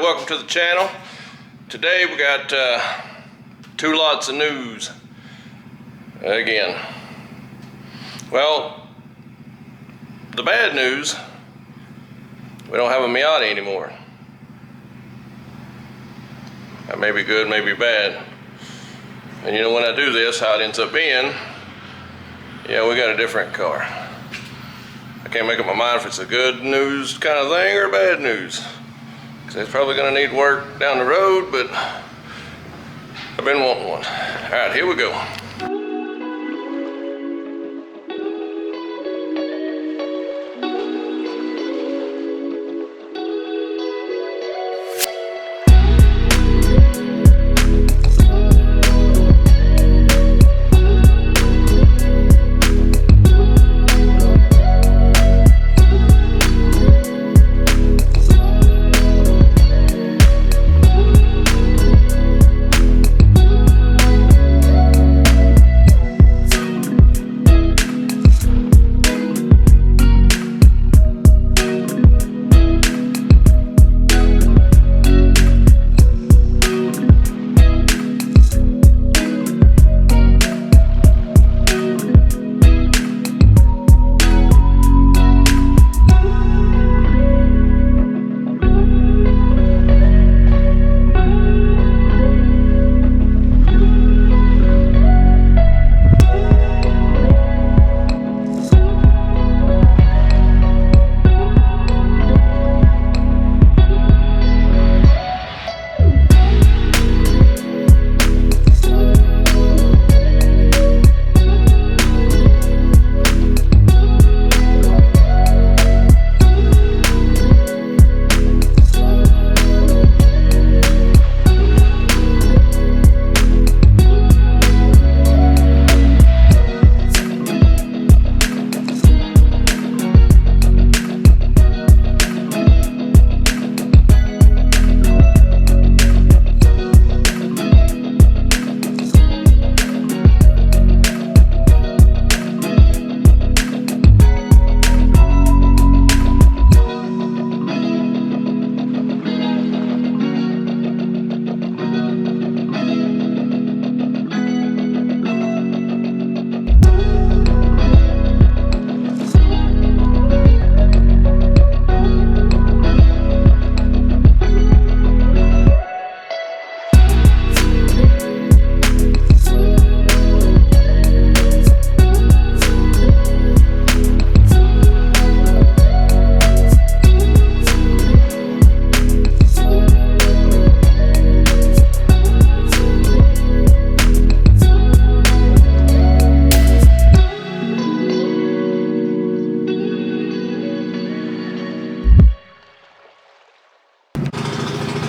Welcome to the channel. Today we got two lots of news again. Well, the bad news, we don't have a Miata anymore. That may be good, may be bad. And you know, when I do this, how it ends up being, yeah, we got a different car. I can't make up my mind if it's a good news kind of thing or bad news. It's probably gonna need work down the road, but I've been wanting one. All right, here we go.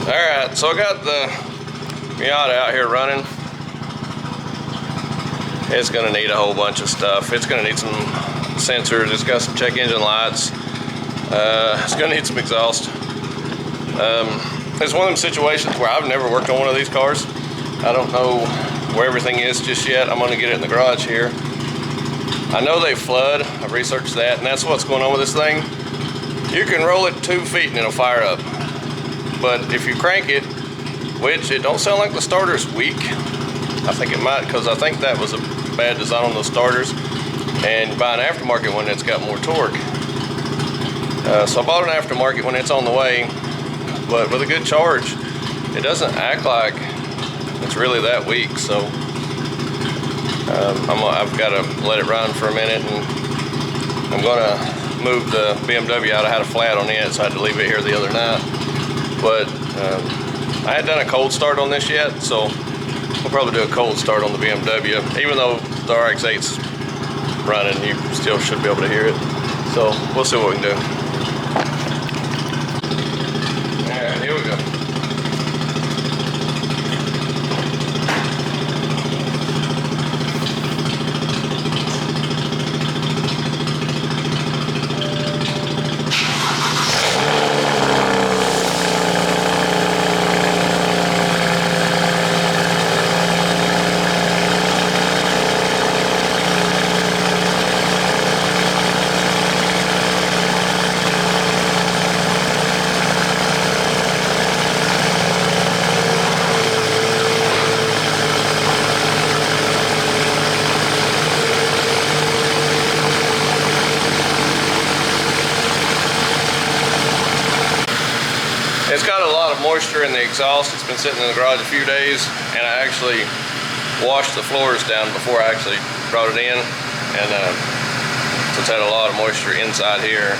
Alright, so I got the Miata out here running. It's going to need a whole bunch of stuff. It's going to need some sensors. It's got some check engine lights. It's going to need some exhaust. It's one of them situations where I've never worked on one of these cars. I don't know where everything is just yet. I'm going to get it in the garage here. I know they flood. I've researched that, and that's what's going on with this thing. You can roll it 2 feet and it'll fire up. But if you crank it, which it don't sound like the starter's weak. I think it might, because I think that was a bad design on those starters. And you buy an aftermarket one that's got more torque. So I bought an aftermarket when it's on the way, but with a good charge, it doesn't act like it's really that weak. So I've got to let it run for a minute, and I'm gonna move the BMW out. I had a flat on it, so I had to leave it here the other night. But I hadn't done a cold start on this yet, so we'll probably do a cold start on the BMW. Even though the RX-8's running, you still should be able to hear it. So we'll see what we can do. All right, here we go. moisture in the exhaust. It's been sitting in the garage a few days, and I actually washed the floors down before I actually brought it in, and so it's had a lot of moisture inside here.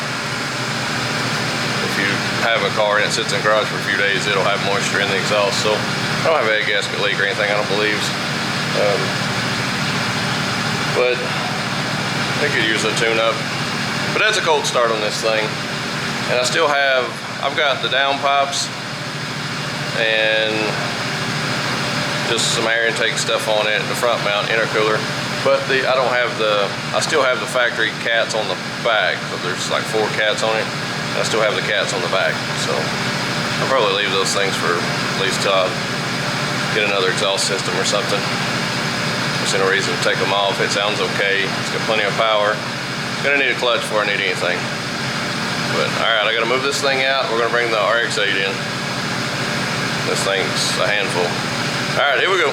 If you have a car and it sits in the garage for a few days, it'll have moisture in the exhaust. So I don't have a gasket leak or anything, I don't believe. But I could use a tune-up. But that's a cold start on this thing. And I still have, I've got the downpipes and just some air intake stuff on it, the front mount intercooler. But I don't have I still have the factory cats on the back. So there's like 4 cats on it. I still have the cats on the back. So I'll probably leave those things for at least till I get another exhaust system or something. There's no reason to take them off. It sounds okay. It's got plenty of power. Gonna need a clutch before I need anything. But alright, I gotta move this thing out. We're gonna bring the RX-8 in. This thing's a handful. Alright, here we go.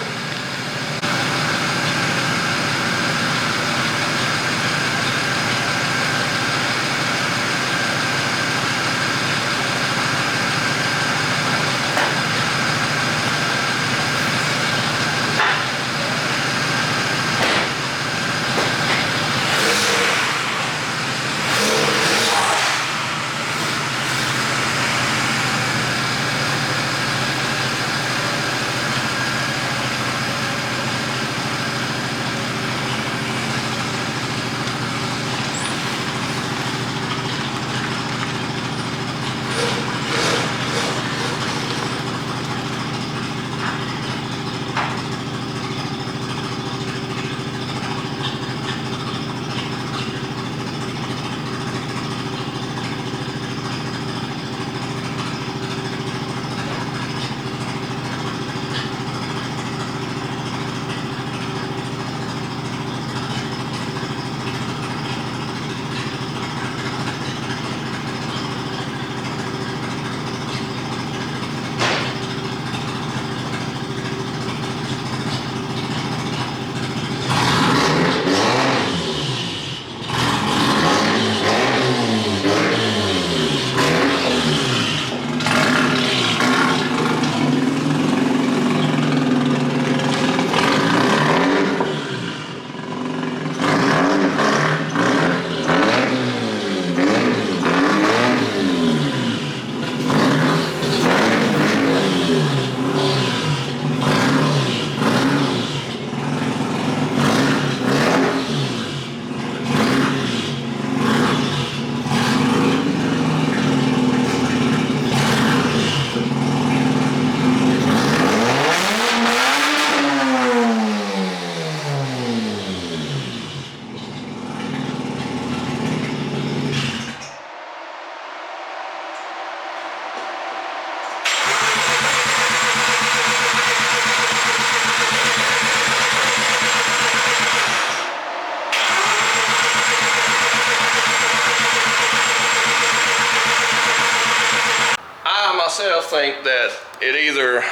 myself think that it either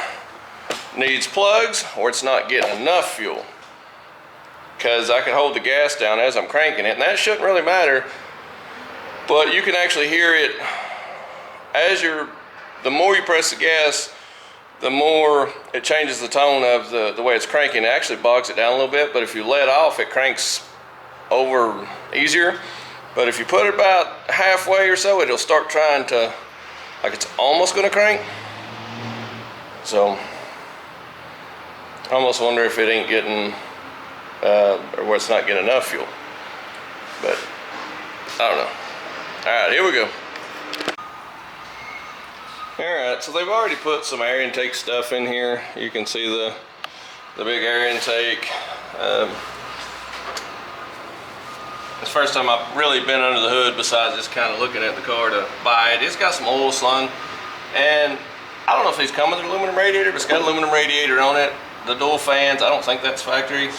needs plugs or it's not getting enough fuel, because I can hold the gas down as I'm cranking it, and that shouldn't really matter, but you can actually hear it as the more you press the gas, the more it changes the tone of the way it's cranking. It actually bogs it down a little bit, but if you let off, it cranks over easier. But if you put it about halfway or so, it'll start trying to, like it's almost gonna crank. So I almost wonder if it ain't getting, or where it's not getting enough fuel. But I don't know. All right, here we go. All right, so they've already put some air intake stuff in here. You can see the big air intake. It's the first time I've really been under the hood besides just kind of looking at the car to buy it. It's got some oil slung, and I don't know if these come with an aluminum radiator, but it's got an aluminum radiator on it. The dual fans, I don't think that's factory.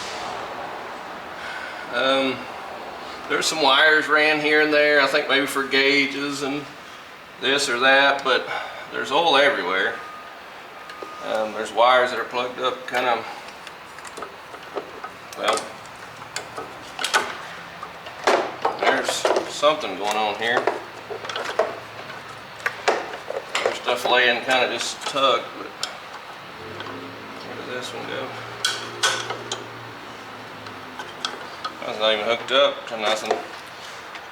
There's some wires ran here and there, I think maybe for gauges and this or that, but there's oil everywhere. There's wires that are plugged up kind of, well, there's something going on here. There's stuff laying kind of just tucked, but where did this one go? That's not even hooked up to nothing.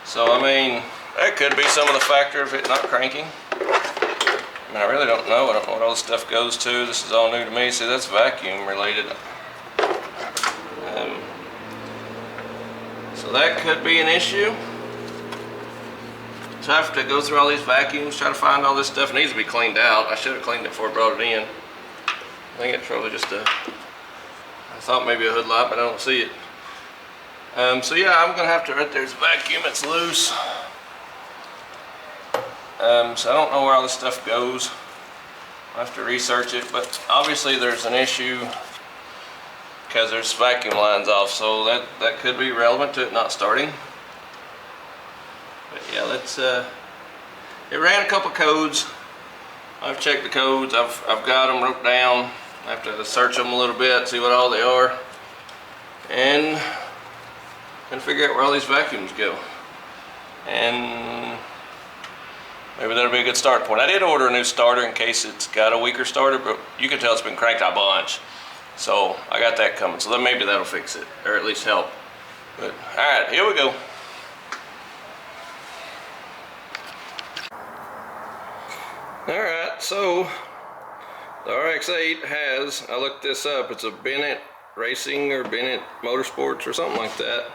So I mean, that could be some of the factor of it not cranking. I mean, I really don't know. I don't know what all this stuff goes to. This is all new to me. See, that's vacuum related. So that could be an issue. So I have to go through all these vacuums, try to find all this stuff. It needs to be cleaned out. I should have cleaned it before I brought it in. I think it's probably just I thought maybe a hood light, but I don't see it. So yeah, I'm gonna have to, right there's a vacuum, it's loose. So I don't know where all this stuff goes. I have to research it, but obviously there's an issue because there's vacuum lines off, so that could be relevant to it not starting. But yeah, let's it ran a couple codes. I've checked the codes, I've got them wrote down. I have to search them a little bit, see what all they are, and figure out where all these vacuums go. And maybe that'll be a good start point. I did order a new starter in case it's got a weaker starter, but you can tell it's been cranked a bunch. So I got that coming. So then maybe that'll fix it, or at least help. But all right, here we go. All right, so the RX-8 has, I looked this up, it's a Bennett Racing or Bennett Motorsports or something like that.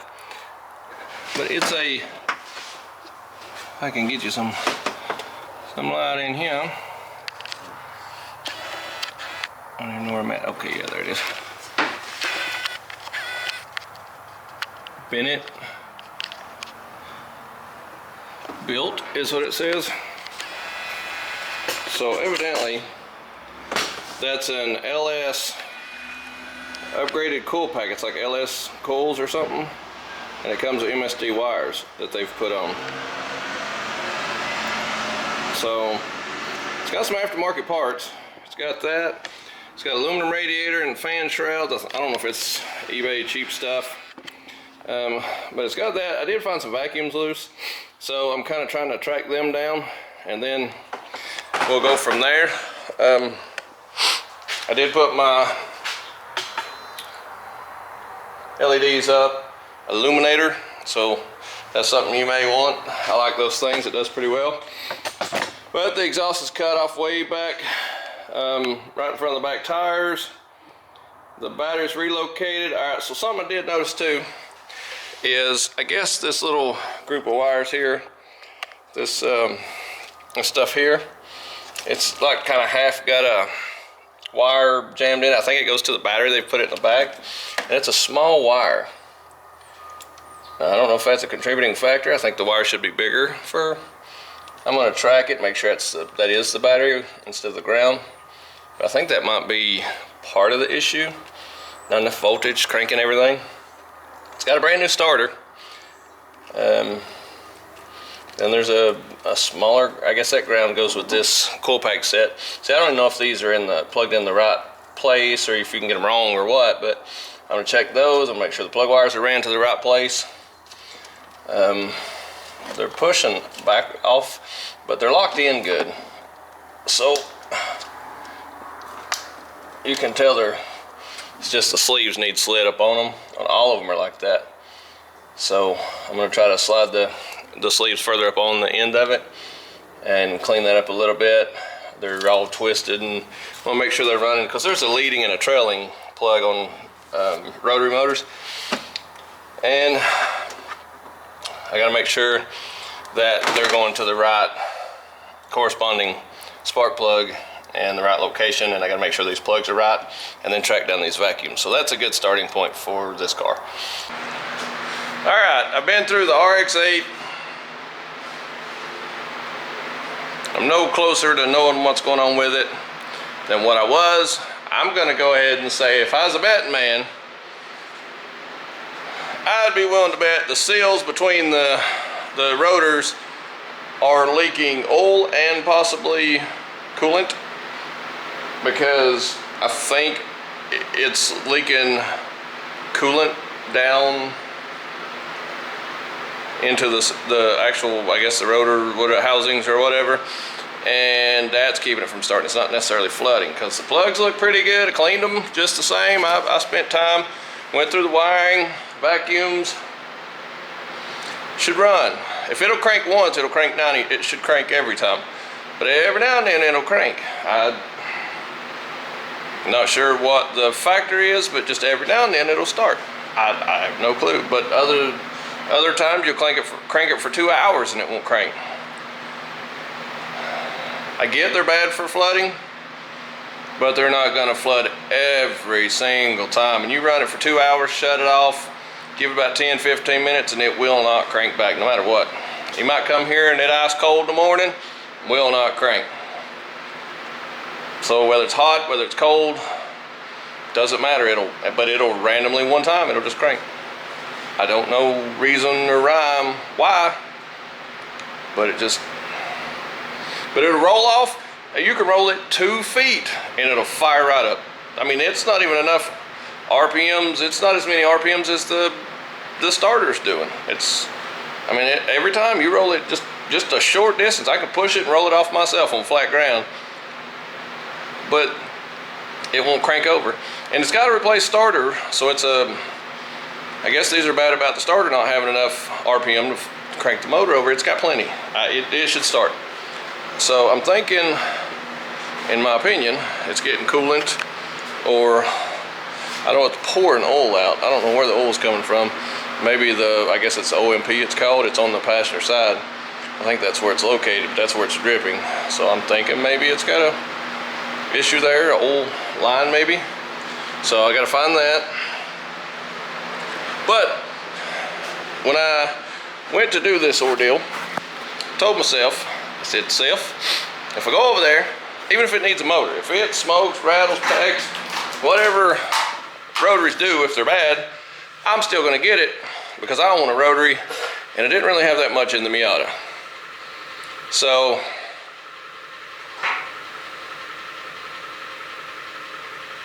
But it's a, I can get you some light in here. I don't even know where I'm at. Okay, yeah, there it is. Bennett built is what it says. So evidently that's an LS upgraded coil pack. It's like LS coils or something, and it comes with MSD wires that they've put on. So it's got some aftermarket parts. It's got that. It's got aluminum radiator and fan shrouds. I don't know if it's eBay cheap stuff, but it's got that. I did find some vacuums loose, so I'm kind of trying to track them down, and then we'll go from there. I did put my LEDs up, illuminator, so that's something you may want. I like those things, it does pretty well. But the exhaust is cut off way back, right in front of the back tires. The battery's relocated. All right, so something I did notice too is, I guess this little group of wires here, this stuff here, it's like kind of half got a wire jammed in. I think it goes to the battery. They've put it in the back, and it's a small wire. Now, I don't know if that's a contributing factor. I think the wire should be bigger for. I'm going to track it, make sure that is the battery instead of the ground. But I think that might be part of the issue. Not enough voltage, cranking everything. It's got a brand new starter. Then there's a smaller, I guess that ground goes with this coil pack set. See, I don't know if these are plugged in the right place, or if you can get them wrong or what, but I'm gonna check those and make sure the plug wires are ran to the right place. They're pushing back off, but they're locked in good. So you can tell it's just the sleeves need slid up on them. On all of them are like that. So I'm gonna try to slide the sleeves further up on the end of it and clean that up a little bit. They're all twisted, and I want to make sure they're running, because there's a leading and a trailing plug on rotary motors, and I got to make sure that they're going to the right corresponding spark plug and the right location, and I got to make sure these plugs are right, and then track down these vacuums. So that's a good starting point for this car. All right, I've been through the RX-8. I'm no closer to knowing what's going on with it than what I was. I'm gonna go ahead and say, if I was a betting man, I'd be willing to bet the seals between the rotors are leaking oil and possibly coolant, because I think it's leaking coolant down into the actual, I guess, the rotor housings or whatever. and that's keeping it from starting. It's not necessarily flooding, because the plugs look pretty good. I cleaned them just the same. I spent time, went through the wiring, vacuums. Should run. If it'll crank once, it'll crank 90. It should crank every time. But every now and then it'll crank. I'm not sure what the factor is, but just every now and then it'll start. I have no clue. But other times you'll crank it for 2 hours and it won't crank. I get they're bad for flooding, but they're not gonna flood every single time. And you run it for 2 hours, shut it off, give it about 10-15 minutes, and it will not crank back no matter what. You might come here and it's ice cold in the morning, will not crank. So whether it's hot, whether it's cold, doesn't matter. But it'll randomly one time, it'll just crank. I don't know reason or rhyme why, but it'll roll off. You can roll it 2 feet and it'll fire right up. I mean, it's not even enough RPMs. It's not as many RPMs as the starter's doing. Every time you roll it just a short distance, I can push it and roll it off myself on flat ground, but it won't crank over. And it's got a replace starter, so I guess these are bad about the starter not having enough RPM to crank the motor over. It's got plenty. It should start. So I'm thinking, in my opinion, it's getting coolant, or I don't know, it's pouring oil out. I don't know where the oil's coming from. Maybe I guess it's the OMP it's called. It's on the passenger side. I think that's where it's located, but that's where it's dripping. So I'm thinking maybe it's got a issue there, an oil line maybe. So I gotta find that. But when I went to do this ordeal, I told myself, I said, self, if I go over there, even if it needs a motor, if it smokes, rattles, packs, whatever rotaries do, if they're bad, I'm still gonna get it because I want a rotary, and I didn't really have that much in the Miata. So,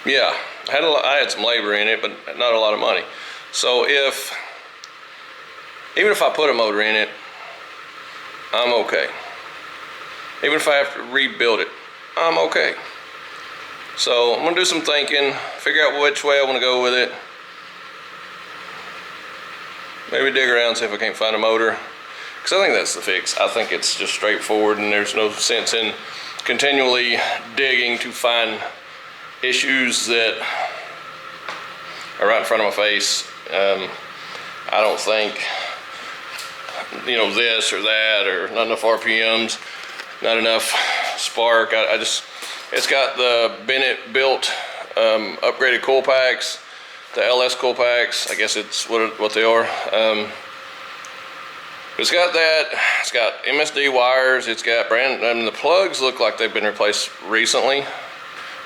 yeah, I had some labor in it, but not a lot of money. So even if I put a motor in it, I'm okay. Even if I have to rebuild it, I'm okay. So I'm gonna do some thinking, figure out which way I wanna go with it. Maybe dig around, see if I can't find a motor. Because I think that's the fix. I think it's just straightforward, and there's no sense in continually digging to find issues that are right in front of my face. I don't think, this or that, or not enough RPMs, not enough spark. It's got the Bennett built upgraded coil packs, the LS coil packs. I guess it's what they are. It's got that. It's got MSD wires. It's got the plugs look like they've been replaced recently.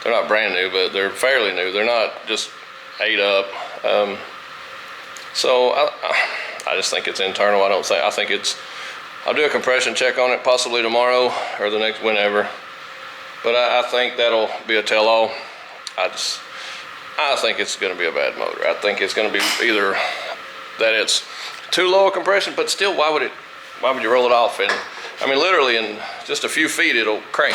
They're not brand new, but they're fairly new. They're not just ate up. So I just think it's internal. I think it's. I'll do a compression check on it possibly tomorrow or the next, whenever. But I think that'll be a tell-all. I think it's going to be a bad motor. I think it's going to be either that it's too low a compression, but still, why would you roll it off? And I mean, literally in just a few feet, it'll crank.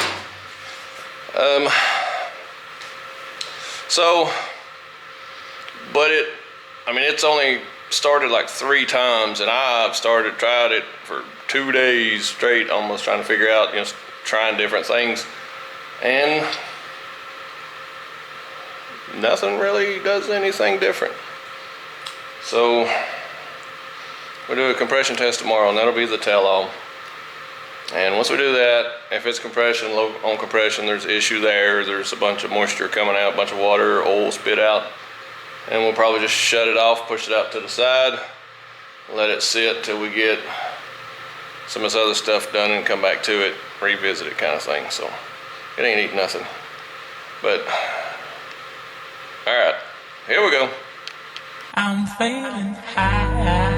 It's only started like 3 times, and I've tried it for 2 days straight, almost trying to figure out, trying different things, and nothing really does anything different. So we'll do a compression test tomorrow, and that'll be the tell-all. And once we do that, if it's compression, low on compression, there's an issue there's a bunch of moisture coming out, a bunch of water, oil spit out, and we'll probably just shut it off, push it out to the side, let it sit till we get some of this other stuff done and come back to it, revisit it kind of thing. So it ain't eating nothing. But, all right, here we go. I'm feeling high.